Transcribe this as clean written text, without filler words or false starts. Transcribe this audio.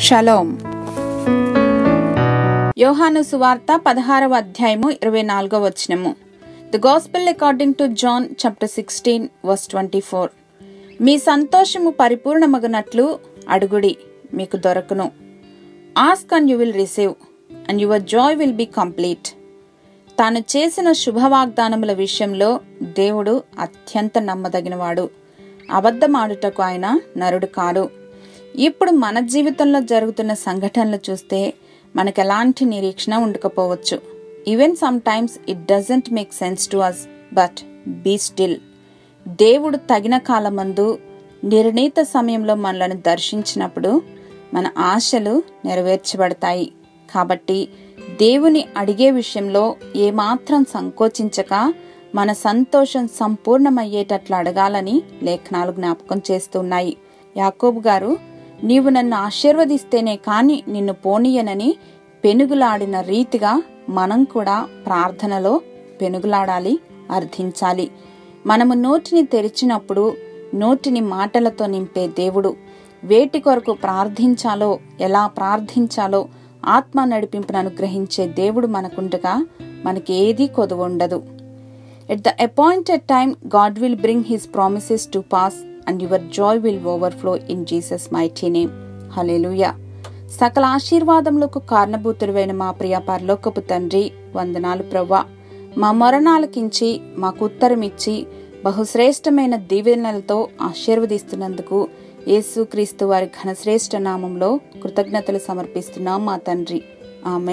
Shalom. యోహాను సువార్త 16వ అధ్యాయము 24వ వచనము. The gospel according to John chapter 16 verse 24. మీ సంతోషము పరిపూర్ణమగునట్లు అడుగుడి, మీకు దొరకును. Ask and you will receive and your joy will be complete. తాను చేసిన శుభవాగ్దానముల విషయంలో దేవుడు అత్యంత నమ్మదగినవాడు. అబద్ధమాడుటకు ఆయన నరుడు కాడు. ఇప్పుడు మన జీవితంలో జరుగుతున్న సంఘటనలు చూస్తే మనకు ఎలాంటి నిరీక్షణ ఉండకపోవచ్చు. Even some times it doesn't make sense to us, but be still. దేవుడు తగిన కాలమందు నిర్ణీత సమయంలో మనలను దర్శించినప్పుడు మన ఆశలు నెరవేర్చబడతాయి. కాబట్టి దేవుని అడిగే విషయంలో ఏమాత్రం సంకోచించక మన సంతోషం సంపూర్ణమయ్యేటట్లు అడగాలని లేఖనాలు జ్ఞాపకం చేస్తున్నాయి. యాకోబు గారు, నీవు నన్ను ఆశీర్వదిస్తేనే కాని నిన్ను పోనీయనని పెనుగులాడిన రీతిగా మనం కూడా ప్రార్థనలో పెనుగులాడాలి, అర్థించాలి. మనము నోటిని తెరిచినప్పుడు నోటిని మాటలతో నింపే దేవుడు. వేటి కొరకు ప్రార్థించాలో, ఎలా ప్రార్థించాలో ఆత్మ నడిపింపును అనుగ్రహించే దేవుడు మనకుండగా మనకి ఏదీ కొదువ ఉండదు. At the appointed time God will bring his promises to pass and your joy will overflow in Jesus mighty name. హల్లెలూయా. సకల ఆశీర్వాదములకు కారణభూతుడైన మా ప్రియ పరలోకపు తండ్రి, వందనాలు ప్రభువా. మా మొరనాలకించి మాకు ఉత్తరమిచ్చి బహుశ్రేష్టమైన దీవెనలతో ఆశీర్వదిస్తున్నందుకు యేసుక్రీస్తు వారి ఘనశ్రేష్ఠ నామంలో కృతజ్ఞతలు సమర్పిస్తున్నాం మా తండ్రి. ఆమేన్.